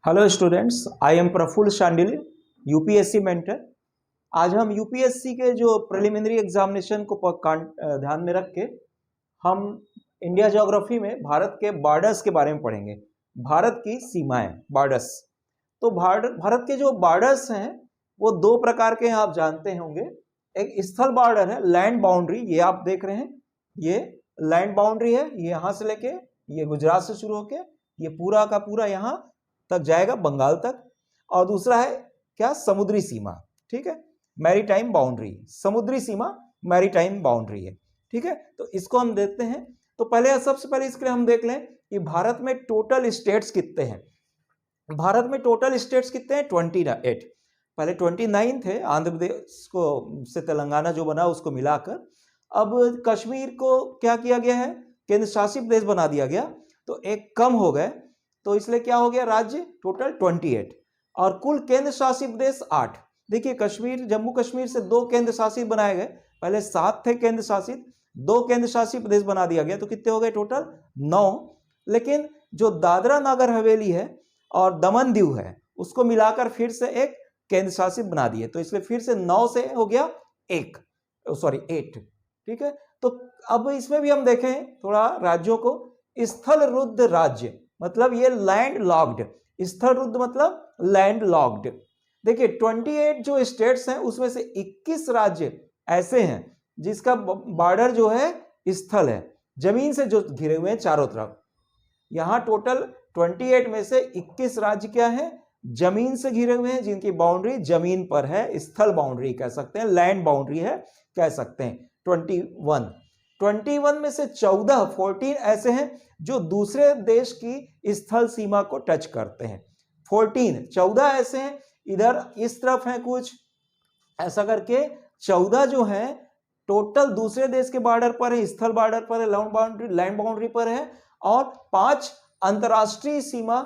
Hello students, I am Prafull Shandilya, UPSC mentor. आज हम UPSC के जो प्रिलिमिनरी एग्जामिनेशन को ध्यान में रख के हम इंडिया ज्योग्राफी में भारत के बॉर्डर्स के बारे में पढ़ेंगे। भारत की सीमाएं, बॉर्डर्स। तो भारत के जो बॉर्डर्स हैं वो दो प्रकार के हैं, आप जानते होंगे। एक स्थल बॉर्डर है, लैंड बाउंड्री, ये आप देख रहे हैं, ये लैंड बाउंड्री है। ये यहां से लेके ये गुजरात से शुरू होके ये पूरा का पूरा यहां तक जाएगा, बंगाल तक। और दूसरा है क्या, समुद्री सीमा। ठीक है, मैरीटाइम बाउंड्री, समुद्री सीमा मैरीटाइम बाउंड्री है। ठीक है, तो इसको हम देखते हैं। तो पहले सबसे पहले इसके लिए हम देख लें कि भारत में टोटल स्टेट्स कितने हैं। भारत में टोटल स्टेट्स कितने हैं? 28। पहले 29 थे, आंध्र प्रदेश को से तेलंगाना जो बना उसको मिलाकर। अब कश्मीर को क्या किया गया है, केंद्र शासित प्रदेश बना दिया गया, तो एक कम हो गए, तो इसलिए क्या हो गया, राज्य टोटल 28 और कुल केंद्र शासित प्रदेश 8। देखिए, कश्मीर, जम्मू कश्मीर से 2 केंद्र शासित बनाए गए, पहले 7 थे केंद्र शासित, 2 केंद्र शासित प्रदेश बना दिया गया, तो कितने हो गए टोटल? 9। लेकिन जो दादरा नगर हवेली है और दमन दीव है उसको मिलाकर फिर से एक केंद्र शासित बना दिए, तो इसलिए फिर से 9 से हो गया 8। ठीक है, तो अब इसमें भी हम देखें थोड़ा राज्यों को। स्थल रुद्ध राज्य मतलब ये लैंड लॉक्ड, स्थल रुद्ध मतलब लैंड लॉक्ड। देखिए 28 जो स्टेट्स हैं उसमें से 21 राज्य ऐसे हैं जिसका बॉर्डर जो है स्थल है, जमीन से जो घिरे हुए हैं चारों तरफ। यहां टोटल 28 में से 21 राज्य क्या है, जमीन से घिरे हुए हैं, जिनकी बाउंड्री जमीन पर है, स्थल बाउंड्री कह सकते हैं, लैंड बाउंड्री है कह सकते हैं। 21 में से 14 ऐसे हैं जो दूसरे देश की स्थल सीमा को टच करते हैं। 14 ऐसे हैं, इधर इस तरफ हैं कुछ, ऐसा करके 14 जो है टोटल दूसरे देश के बॉर्डर पर है, स्थल बॉर्डर पर है, लैंड बाउंड्री पर है। और 5 अंतरराष्ट्रीय सीमा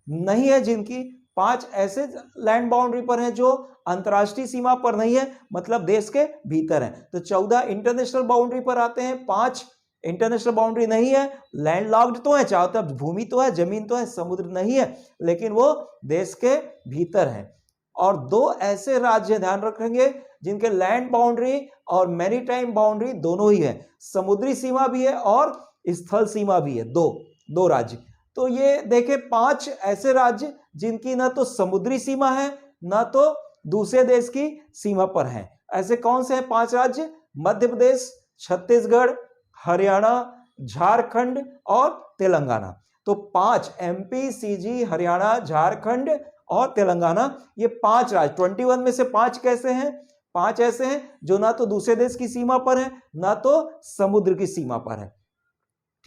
नहीं है जिनकी, 5 ऐसे लैंड बाउंड्री पर हैं जो अंतरराष्ट्रीय सीमा पर नहीं है, मतलब देश के भीतर है। तो 14 इंटरनेशनल बाउंड्री पर आते हैं, 5 इंटरनेशनल बाउंड्री नहीं है, लैंड लॉक्ड तो है, चारों तरफ भूमि तो है, जमीन तो है, समुद्र नहीं है, लेकिन वो देश के भीतर है। और 2 ऐसे राज्य ध्यान रखेंगे जिनके लैंड बाउंड्री और मैरीटाइम बाउंड्री दोनों ही है, समुद्री सीमा भी है और स्थल सीमा भी है, दो राज्य। तो ये देखे 5 ऐसे राज्य जिनकी ना तो समुद्री सीमा है ना तो दूसरे देश की सीमा पर है। ऐसे कौन से हैं 5 राज्य? मध्य प्रदेश, छत्तीसगढ़, हरियाणा, झारखंड और तेलंगाना। तो 5 MP, CG, हरियाणा, झारखंड और तेलंगाना, ये 5 राज्य। 21 में से 5 कैसे हैं? 5 ऐसे हैं जो ना तो दूसरे देश की सीमा पर है ना तो समुद्र की सीमा पर है।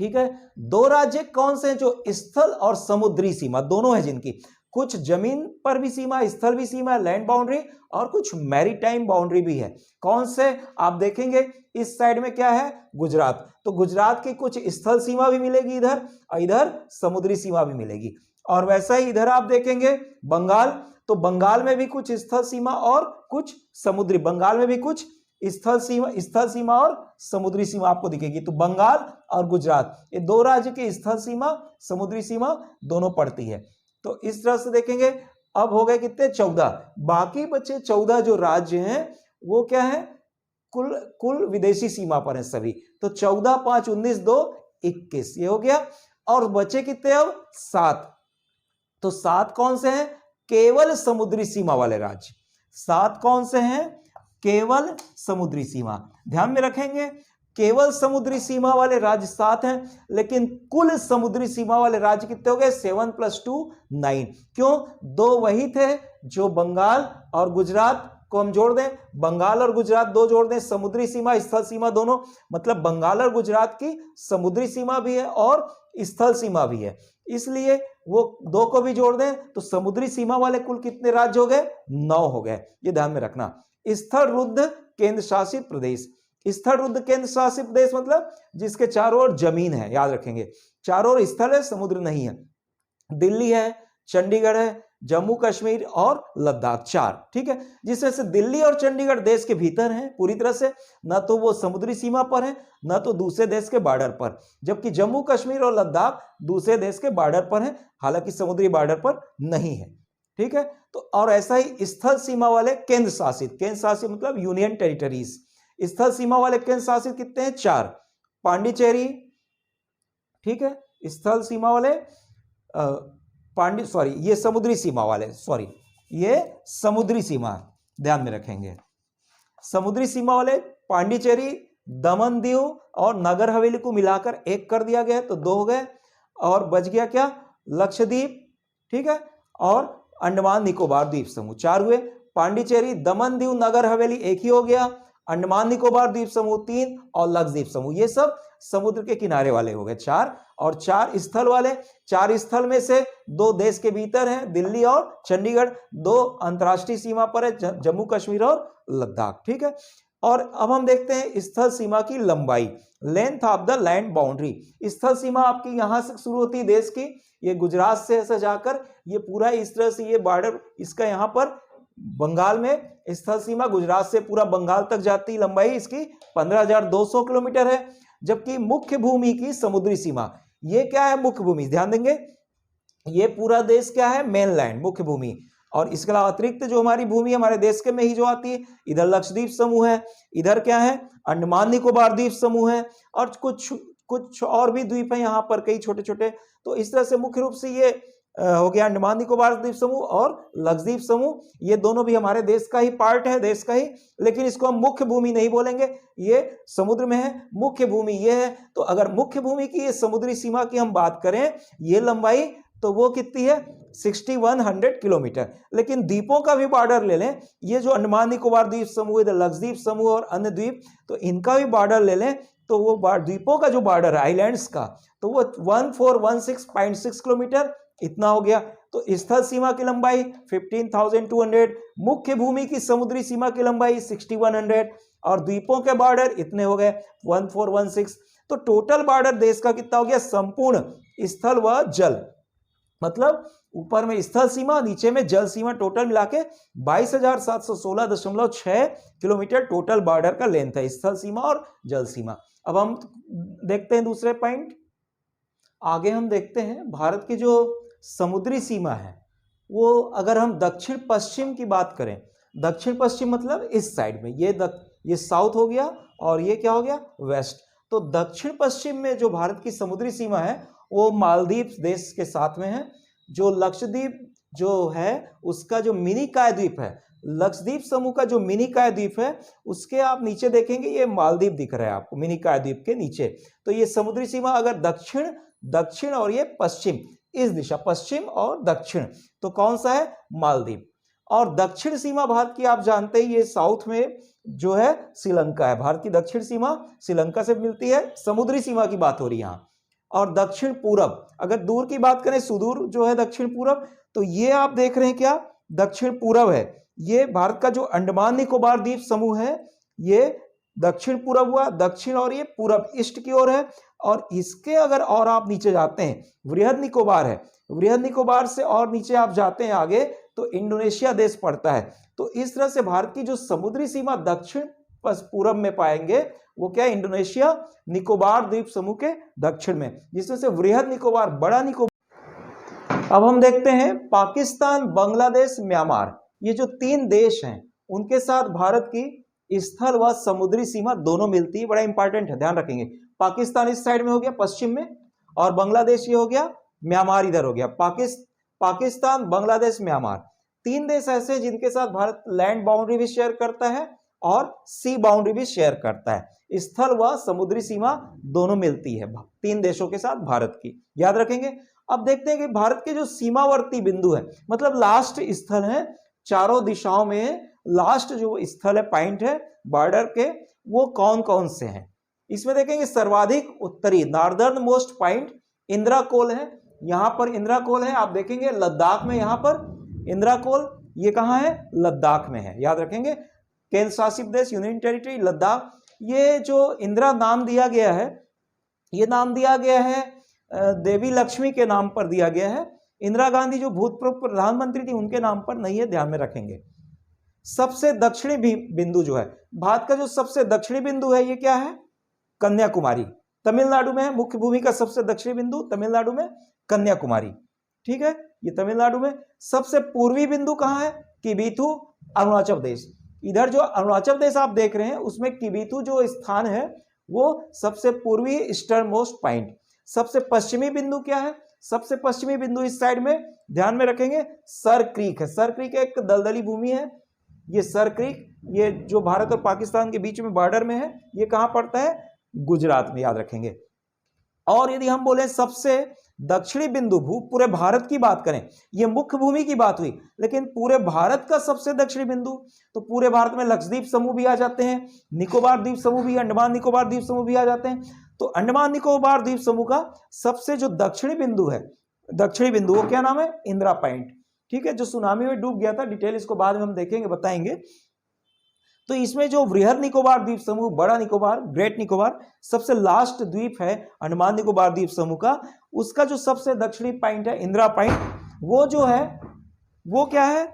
ठीक है, 2 राज्य कौन से हैं जो स्थल और समुद्री सीमा दोनों है जिनकी, कुछ जमीन पर भी सीमा, स्थल भी सीमा, लैंड बाउंड्री, और कुछ मैरीटाइम बाउंड्री भी है। कौन से? आप देखेंगे इस साइड में क्या है, गुजरात, तो गुजरात की कुछ स्थल सीमा भी मिलेगी इधर, और इधर समुद्री सीमा भी मिलेगी। और वैसा ही इधर आप देखेंगे बंगाल, तो बंगाल में भी कुछ स्थल सीमा और कुछ समुद्री, बंगाल में भी कुछ स्थल सीमा और समुद्री सीमा आपको दिखेगी। तो बंगाल और गुजरात, ये 2 राज्य की स्थल सीमा, समुद्री सीमा दोनों पड़ती है। तो इस तरह से देखेंगे। अब हो गए कितने? 14। बाकी बचे 14 जो राज्य हैं वो क्या है, कुल विदेशी सीमा पर है सभी। तो 14 5 19 2 21, ये हो गया। और बचे कितने अब? 7। तो 7 कौन से हैं? केवल समुद्री सीमा वाले राज्य। 7 कौन से हैं? केवल समुद्री सीमा। ध्यान में रखेंगे, केवल समुद्री सीमा वाले राज्य 7 हैं, लेकिन कुल समुद्री सीमा वाले राज्य कितने हो गए? 7 + 2 9। क्यों? 2 वही थे जो बंगाल और गुजरात को हम जोड़ दें, बंगाल और गुजरात 2 जोड़ दें, समुद्री सीमा स्थल सीमा दोनों, मतलब बंगाल और गुजरात की समुद्री सीमा भी है और स्थल सीमा भी है, इसलिए वो 2 को भी जोड़ दें तो समुद्री सीमा वाले कुल कितने राज्य हो गए? 9 हो गए। ये ध्यान में रखना। स्थल रुद्ध केंद्र शासित प्रदेश, स्थल रुद्ध केंद्र शासित प्रदेश मतलब जिसके चारों ओर जमीन है, याद रखेंगे, चारों ओर स्थल है, समुद्र नहीं है। दिल्ली है, चंडीगढ़ है, जम्मू कश्मीर और लद्दाख, 4, ठीक है। जिसमें से दिल्ली और चंडीगढ़ देश के भीतर हैं पूरी तरह से, ना तो वो समुद्री सीमा पर है ना तो दूसरे देश के बॉर्डर पर, जबकि जम्मू कश्मीर और लद्दाख दूसरे देश के बॉर्डर पर है, हालांकि समुद्री बॉर्डर पर नहीं है, ठीक है। तो और ऐसा ही स्थल सीमा वाले केंद्र शासित मतलब यूनियन टेरिटरीज, स्थल सीमा वाले केंद्र शासित कितने हैं? 4, पांडिचेरी, ठीक है, स्थल सीमा वाले ये समुद्री सीमा वाले, ये समुद्री सीमा ध्यान में रखेंगे, समुद्री सीमा वाले पांडिचेरी, दमन दीव और नगर हवेली को मिलाकर 1 कर दिया गया, तो 2 हो गए, और बच गया क्या? लक्षद्वीप, ठीक है, और अंडमान निकोबार द्वीप समूह, 4 हुए। पांडिचेरी, दमन दीव, नगर हवेली 1 ही हो गया, अंडमान निकोबार द्वीप समूह 3 और लक्षद्वीप समूह, ये सब समुद्र के किनारे वाले हो गए 4, और 4 स्थल वाले, 4 स्थल में से 2 देश के भीतर हैं, दिल्ली और चंडीगढ़, 2 अंतर्राष्ट्रीय सीमा पर है, जम्मू कश्मीर और लद्दाख, ठीक है। और अब हम देखते हैं स्थल सीमा की लंबाई, length of the land boundary. स्थल सीमा आपकी यहां से शुरू होती है देश की, ये गुजरात से ऐसा जाकर ये पूरा इस तरह से ये बॉर्डर इसका यहां पर बंगाल में स्थल सीमा गुजरात से पूरा बंगाल तक जाती, लंबाई इसकी 15,200 किलोमीटर है। जबकि मुख्य भूमि की समुद्री सीमा, ये क्या है? मुख्य भूमि, ध्यान देंगे, ये पूरा देश क्या है? मेनलैंड, मुख्य भूमि। और इसके अलावा अतिरिक्त जो हमारी भूमि हमारे देश के में ही जो आती है, इधर लक्षद्वीप समूह है, इधर क्या है? अंडमान निकोबार द्वीप समूह है, और कुछ और भी द्वीप है यहाँ पर, कई छोटे छोटे। तो इस तरह से मुख्य रूप से ये हो गया अंडमान निकोबार द्वीप समूह और लक्षद्वीप समूह, ये दोनों भी हमारे देश का ही पार्ट है, देश का ही, लेकिन इसको हम मुख्य भूमि नहीं बोलेंगे, ये समुद्र में है, मुख्य भूमि ये है। तो अगर मुख्य भूमि की ये समुद्री सीमा की हम बात करें, ये लंबाई तो वो कितनी है? 6100 किलोमीटर। लेकिन द्वीपों का भी बॉर्डर ले लें, ये जो अंडमान निकोबार द्वीप समूह, इधर लक्षद्वीप समूह और अन्य द्वीप, तो इनका भी बॉर्डर ले लें, तो वो द्वीपों का जो बॉर्डर है आइलैंड्स का, तो वो 1416.6 किलोमीटर इतना हो गया। तो स्थल सीमा की लंबाई 15,200, मुख्य भूमि की समुद्री सीमा की लंबाई 6100, और द्वीपों के बॉर्डर इतने हो गए 1416। तो टोटल बॉर्डर देश का कितना हो गया? संपूर्ण स्थल व जल, मतलब ऊपर में स्थल सीमा, नीचे में जल सीमा, टोटल मिला के 22,716.6 किलोमीटर टोटल बॉर्डर का लेंथ है, स्थल सीमा और जल सीमा। अब हम देखते हैं दूसरे पॉइंट, आगे हम देखते हैं भारत की जो समुद्री सीमा है, वो अगर हम दक्षिण पश्चिम की बात करें, दक्षिण पश्चिम मतलब इस साइड में, ये साउथ हो गया और ये क्या हो गया? वेस्ट। तो दक्षिण पश्चिम में जो भारत की समुद्री सीमा है वो मालदीव देश के साथ में है। जो लक्षद्वीप जो है उसका जो मिनिकॉय द्वीप है, लक्षद्वीप समूह का जो मिनिकॉय द्वीप है, उसके आप नीचे देखेंगे ये मालदीव दिख रहा है आपको, मिनिकॉय द्वीप के नीचे। तो ये समुद्री सीमा अगर दक्षिण और ये पश्चिम, इस दिशा पश्चिम और दक्षिण, तो कौन सा है? मालदीव। और दक्षिण सीमा भारत की आप जानते ही, ये साउथ में जो है श्रीलंका है, भारत की दक्षिण सीमा श्रीलंका से मिलती है, समुद्री सीमा की बात हो रही है यहाँ। और दक्षिण पूरब, अगर दूर की बात करें, सुदूर जो है दक्षिण पूरब, तो ये आप देख रहे हैं क्या? दक्षिण पूरब है, ये भारत का जो अंडमान निकोबार द्वीप समूह है, ये दक्षिण पूरब हुआ, दक्षिण, और ये पूरब ईस्ट की ओर है। और इसके अगर और आप नीचे जाते हैं, वृहद निकोबार है, वृहद निकोबार से और नीचे आप जाते हैं आगे, तो इंडोनेशिया देश पड़ता है। तो इस तरह से भारत की जो समुद्री सीमा दक्षिण पूरब में पाएंगे, वो क्या? इंडोनेशिया निकोबार द्वीप समूह के दक्षिण में, जिसमें से वृहद निकोबार, बड़ा निकोबार। अब हम देखते हैं पाकिस्तान, बांग्लादेश, म्यांमार, ये जो 3 देश हैं, उनके साथ भारत की स्थल व समुद्री सीमा दोनों मिलती है, बड़ा इंपॉर्टेंट है, ध्यान रखेंगे। पाकिस्तान इस साइड में हो गया पश्चिम में, और बांग्लादेश ये हो गया, म्यांमार इधर हो गया। पाकिस्तान, बांग्लादेश, म्यांमार, 3 देश ऐसे जिनके साथ भारत लैंड बाउंड्री भी शेयर करता है और सी बाउंड्री भी शेयर करता है, स्थल व समुद्री सीमा दोनों मिलती है 3 देशों के साथ भारत की, याद रखेंगे। अब देखते हैं कि भारत के जो सीमावर्ती बिंदु है, मतलब लास्ट स्थल है, चारों दिशाओं में लास्ट जो स्थल है, पॉइंट है बॉर्डर के, वो कौन कौन से हैं। इसमें देखेंगे सर्वाधिक उत्तरी, नॉर्दर्न मोस्ट पॉइंट इंदिरा कोल है, यहां पर इंदिरा कोल है, आप देखेंगे लद्दाख में, यहां पर इंदिरा कोल, ये कहां है? लद्दाख में है, याद रखेंगे। केंद्र शासित प्रदेश, यूनियन टेरिटरी लद्दाख। ये जो इंदिरा नाम दिया गया है, ये नाम दिया गया है देवी लक्ष्मी के नाम पर दिया गया है। इंदिरा गांधी जो भूतपूर्व प्रधानमंत्री थी उनके नाम पर नहीं है, ध्यान में रखेंगे। सबसे दक्षिणी बिंदु जो है, भारत का जो सबसे दक्षिणी बिंदु है ये क्या है? कन्याकुमारी। तमिलनाडु में है, मुख्य भूमि का सबसे दक्षिणी बिंदु तमिलनाडु में कन्याकुमारी, ठीक है, ये तमिलनाडु में। सबसे पूर्वी बिंदु कहां है? किबिथु, अरुणाचल प्रदेश। इधर जो अरुणाचल प्रदेश आप देख रहे हैं उसमें किबिथु जो स्थान है वो सबसे पूर्वी ईस्टर्न मोस्ट पॉइंट। सबसे पश्चिमी बिंदु क्या है? सबसे पश्चिमी बिंदु इस साइड में ध्यान में रखेंगे सर क्रीक है। सर क्रीक एक दलदली भूमि है, ये सर क्रीक, ये जो भारत और पाकिस्तान के बीच में बॉर्डर में है, ये कहां पड़ता है? गुजरात में, याद रखेंगे। और यदि हम बोले सबसे दक्षिणी बिंदु, पूरे भारत की बात करें, ये मुख्य भूमि की बात हुई, लेकिन पूरे भारत का सबसे दक्षिणी बिंदु, तो पूरे भारत में लक्षद्वीप समूह भी आ जाते हैं, निकोबार द्वीप समूह भी, अंडमान निकोबार द्वीप समूह भी आ जाते हैं। तो अंडमान निकोबार द्वीप समूह का सबसे जो दक्षिणी बिंदु है, दक्षिणी बिंदु, वो क्या नाम है? इंदिरा पॉइंट, ठीक है, जो सुनामी में डूब गया था। डिटेल इसको बाद में हम देखेंगे, बताएंगे। तो इसमें जो वृहद निकोबार द्वीप समूह, बड़ा निकोबार, ग्रेट निकोबार, सबसे लास्ट द्वीप है अंडमान निकोबार द्वीप समूह का, उसका जो सबसे दक्षिणी पॉइंट है इंदिरा पॉइंट, वो जो है वो क्या है?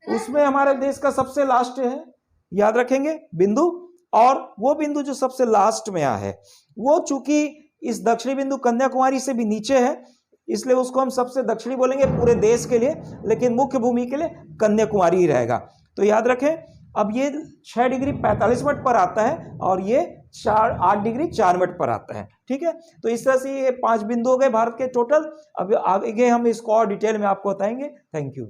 उसमें हमारे देश का सबसे लास्ट है, याद रखेंगे बिंदु। और वो बिंदु जो सबसे लास्ट में है वो चूंकि इस दक्षिणी बिंदु कन्याकुमारी से भी नीचे है, इसलिए उसको हम सबसे दक्षिणी बोलेंगे पूरे देश के लिए, लेकिन मुख्य भूमि के लिए कन्याकुमारी ही रहेगा। तो याद रखें, अब ये 6 डिग्री 45 मिनट पर आता है और ये 8 डिग्री 4 मिनट पर आता है, ठीक है। तो इस तरह से ये 5 बिंदु हो गए भारत के टोटल। अब आगे हम इसको और डिटेल में आपको बताएंगे। Thank you.